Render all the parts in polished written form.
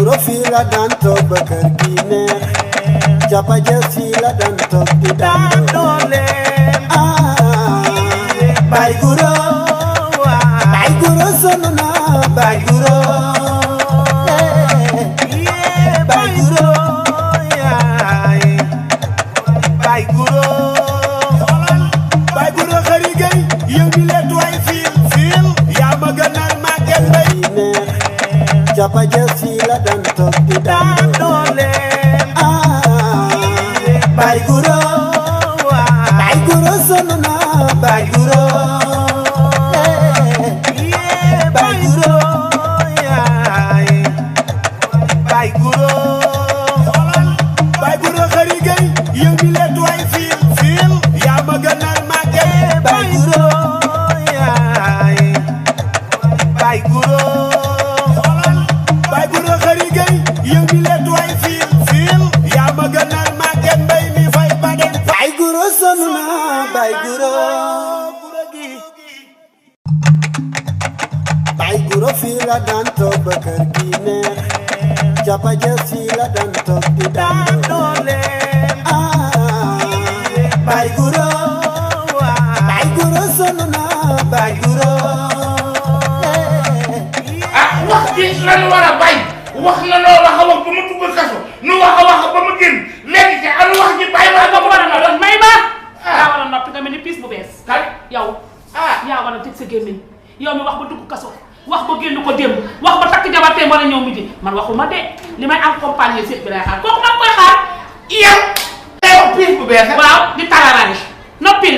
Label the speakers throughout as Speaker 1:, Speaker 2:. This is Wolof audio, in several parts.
Speaker 1: guro fii la daan toog ba kër gi neex jàppa jël fii la daan toog di daan doole Baay Guro sonn na Baay Guro Baay Guro Baay Guro Baay Guro xëri gay yow mi leen waay fiil yaa ma gënal màgget bay neex jàppa jël fii la daan toog di daan doole Baay Guro sonn na Baay Guro Baay Guro Baay Guro Baay Guro xëri gay yow mi leen waay fiil yaa ma gënal màgget Baay Guro Baay Guro Baay Guro xëri gay yow mi leen waay fiil yaa ma gënal màgget mbay mi fay ba dem Baay Guro sonn na Baay Guro Baay Guro fii la daan toog ba kër gi neex jàppa jël fii la daan toog di daan doole Baay Guro sonn na Baay Guro
Speaker 2: wax ji lañu war a bay wax na loo wax a wax ba ma dugg kaso nu wax a wax ba ma génn léegi ci am wax ji bay waa nga ko war a doon may ma yaa war a noppi nga mel ni piis bu bees kan yow yaa war a tëj sa gémmiñ yow mi wax ba dugg kaso wax ba génn ko démb wax ba takk jabar tey war a ñëw midi man waxuma de li may accompagner seet bi lay xaar kooku nag koy xaar yow day wax piis bu bees waaw di tararari noppil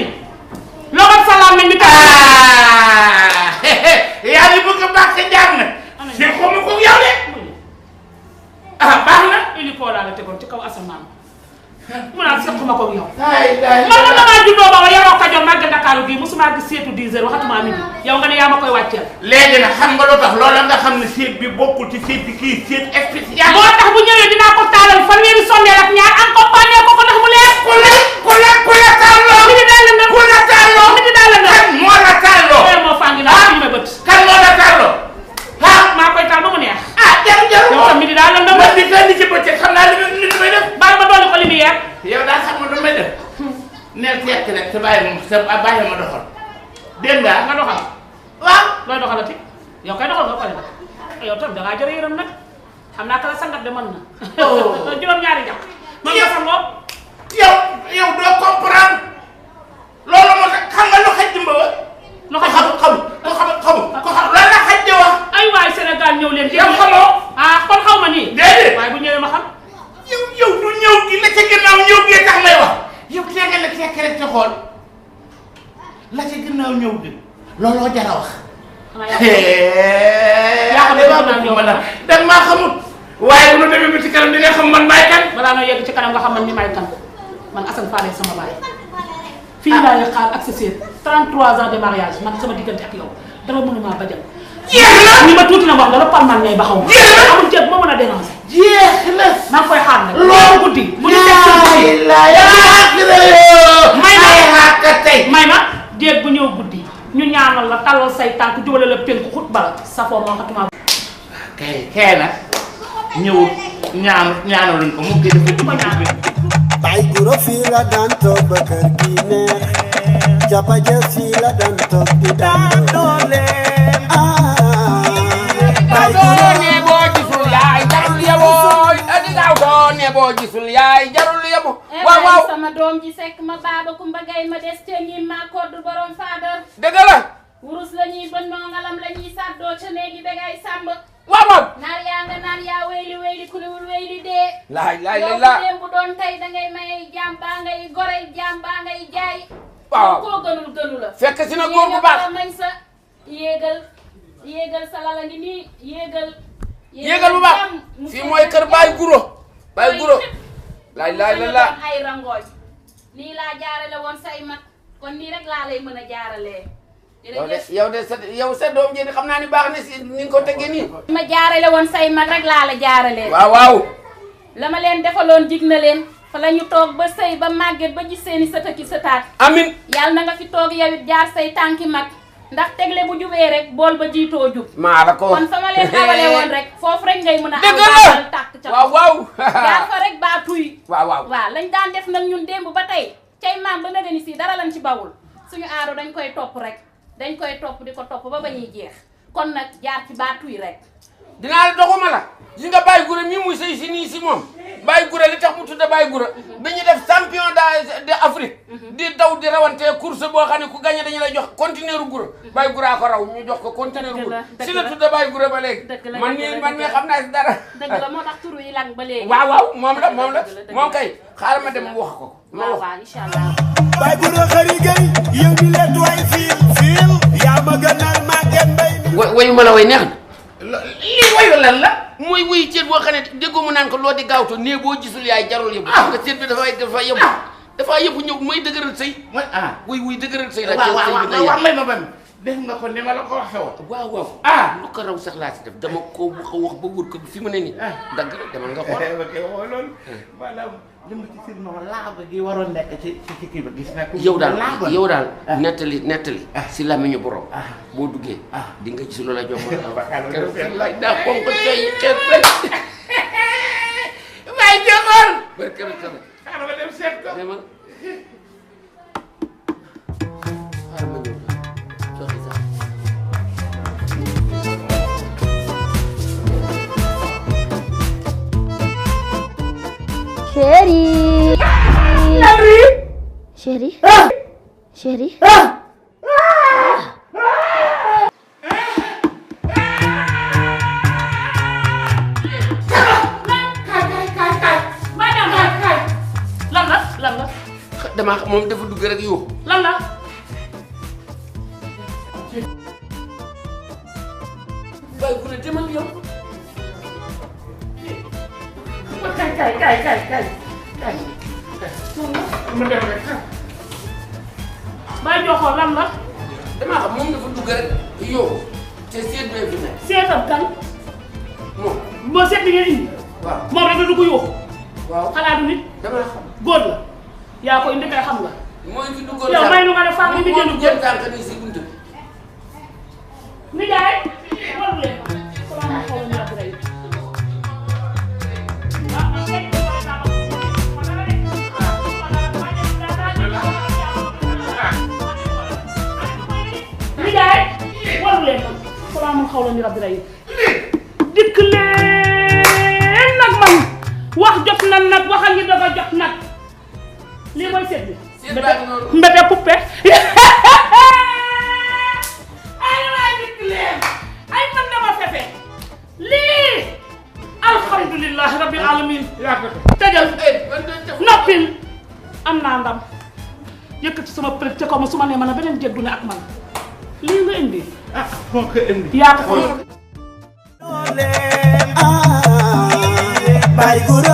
Speaker 2: loxo salaam nañ mi yaa ngi bëgg a baax sa jaar na si xamu ko yow de baax na ili koo laa la tegoon ci kaw asamaan mu naan sequma ko yow man man damaa juddoo ba yaroo Kajoor màgg Ndakaaru bii musuma gis seetu 10 heures waxatuma midi yow nga ne yaa ma koy wàcceel léegi nag xam nga lu tax loola nga xam ne seet bi bokkul ci seet bi kii seet spécial moo tax bu ñëwee dinaa ko taalal fanweeri sondeel ak ñaar accompagné ko ko ndax mu leer ku la taaloo mi di daal la ku la taaloo mi di daal la kan moo la taaloo moo fàngi naa fi ma bët kan moo la taaloo maa koy taal ba mu neex jaru yow tam mi di daal la ma di fenn ci bëccëg xam naa li may def baal ma dolli ko lumière yow daa xam nga lu may def neel tekk rek te bàyyi ma doxal dégg nga doxal waaw looy doxalati yow kay doxal nga pare nag yow tam dangaa jërë yërëm nag xam naa kala sangat de mën na juróom-ñaari jàpp mën nga sangoo yow doo comprendre loolu moo tax xam nga lu xaj dimba wa lu xaj xamu lan la xaj di wax ay waay Sénégal ñëw leen yow xamoo kon xaw ma nii déedéet waaye bu ñëwee ma xam yow du ñëw gi la ca ginnaaw ñëw gee tax may wax yow tegal la tekk rek te xool la ca ginnaaw ñëw gi looloo jar a wax da maa xamut waaye bu nu demee ba ci kanam di nga xam man maay kan balaa noo yegg ci kanam nga xam man ni maay kan man Assane Fallé sama baay fii laa lay xaar ak sa séet 33 ans de mariage man sama diggante ak yow dama mënuma bajal jeex na ni ma tuuti na wax dara par man ngay baxaw ma amul ceeb ma mën a déranger jeex na maa ngi koy xaar nag loolu guddi bu ñu teg sa may ma déeg bu ñëw guddi ñu ñaanal la talal say tànk jubale la penku xut bala safoo moo xatuma kay nag ñëw ñaanaluñ ko mu gën a ñaan
Speaker 1: Baay Guro fii la daan toog ba kër gi neex jàppa jël fii la daan toog di daan doole Baay Guro
Speaker 3: ne boo gisul yaay jarul yaboo di gaaw doo ne boo gisul yaay jarul yabo waaw
Speaker 4: sama doom ji sekk ma baaba Kumba Gay ma des te ñi ma koddu borom faadar
Speaker 3: dëgg la
Speaker 4: wurus la ñuy bën noo ngalam la ñuy sàddoo ca néegi begay sàmb
Speaker 3: waaw
Speaker 4: naar yaa nga naan yaa weyli kuliwul weyli dee
Speaker 3: laay
Speaker 4: yow bu bu doon tey dangay may jaam baa ngay gorey jaam baa ngay jaay
Speaker 3: waaw
Speaker 4: koo gënul la
Speaker 3: fekk si na góor bu baax
Speaker 4: mañ sa yéegal sa lala ngi nii
Speaker 3: yéegal bu baax fii mooy kër Baay Guro laay
Speaker 4: ay rangooñ nii laa jaarale woon say mag kon nii rek laa lay mën a jaaralee
Speaker 3: yow sa doom ji xam naa ni baax na si ni nga ko teggee nii.
Speaker 4: ma jaarale woon say mag rek laa la jaaralee.
Speaker 3: waaw.
Speaker 4: la ma leen defaloon dig na leen fa la ñu toog ba sëy ba màgget ba gis seeni sët ak i sëtaat.
Speaker 3: amin
Speaker 4: yàlla na nga fi toog yow it jaar say tànki mag ndax tegle bu jubee rek bool ba jiitoo jub.
Speaker 3: maa la ko
Speaker 4: kon fa ma leen xamale woon rek foofu rek ngay mën a.
Speaker 3: dëgg
Speaker 4: aw tàkk ca
Speaker 3: waaw waaw.
Speaker 4: jaar fa rek baa tuy.
Speaker 3: waaw waaw
Speaker 4: waaw lañ daan def nag ñun démb ba tey cay maam ba nga ni si dara lañ ci bawul suñu aado dañ koy topp rek dañ koy topp di ko topp ba ba ñuy jeex kon nag jaar ci baa tuy rek.
Speaker 3: dinaa la doguma la yi nga Baye Gura mii muy sëy si nii si moom Baye Gura li tax mu tudda Baye Gura bi ñu def champion de Afrique di daw di rawante course boo xam ne ku gagné dañu lay jox conteneur Gura Baye Gura ko raw ñu jox ko conteneur Gura si la tudda Baye Gura ba léegi man mii xam naa si dara
Speaker 4: dëgg la moo tax turu yi lang ba léegi
Speaker 3: waaw waaw moom la moom kay xaaral ma dem wax ko
Speaker 4: waaw waaw incha allah
Speaker 1: Baye Gura xëri gay yow mi leen way fiil yaa ma gënal maa gën mbay
Speaker 3: wayu ma la way neex na lii wayu lan la mooy wuy ceet boo xam ne déggoo mu naan ko loo di gaawto nee boo gisul yaay jarul yëpp nga ceet bi dafa yëpp ñëw mooy dëgëral sëy wuy dëgëral sëy la
Speaker 2: waaw may ma ban def nga ko ni ma la ko waxee woon
Speaker 3: waaw lu ko raw sax laa si def dama ko wax ba wër ko fi mu ne nii dagg la demal nga xool
Speaker 2: loolu maanaam li ma ci sir ma laaba gi waroon nekk ci kii ba gis naa ko
Speaker 3: yow daal nettali si làmmiñu borom boo duggee di nga gis loola jox ma daa xonk tey xeet rek
Speaker 2: may joxoon
Speaker 3: barke
Speaker 2: xaaral ma dem seet ko
Speaker 3: xaaral ma ñëw joxe sax
Speaker 4: Chérie. Chérie. Chérie.
Speaker 2: lan la
Speaker 3: damaa xam moom dafa dugg rek yow
Speaker 2: lan la
Speaker 3: Baye Gura demal yow
Speaker 2: kay ma dem rek Baye Joxoor lan la
Speaker 3: damaa xam moom dafa dugg rek yow te seet bee fi nekk
Speaker 2: seetam kan
Speaker 3: moom
Speaker 2: boo seet bi ngeen indi
Speaker 3: waaw
Speaker 2: moom rek da dugg yoo
Speaker 3: waaw
Speaker 2: xanaa du nit
Speaker 3: damaa xam
Speaker 2: góor la yaa ko indi kay xam nga
Speaker 3: mooy fi duggoon
Speaker 2: yow may nu nga ne femme yi di jënd
Speaker 3: jël tànk ni si buntu
Speaker 2: ni jaay waru leen sama ma xaw ñu rek ni jaay waru leen sama ma xaw ñu rek dikk leen nag man wax jot na nag waxal ngi dafa jot nag lii mooy seet bi mbete poupée ay waay dikk leen ay man dama fefe lii alhamdulillahi rabbil alamin tëjal noppil am naa ndam yëkkati sama prét ca kaw ma su ma nee man a beneen jégdu ne ak man lii nga indi moo ko indi yaa ko
Speaker 1: Baye Gura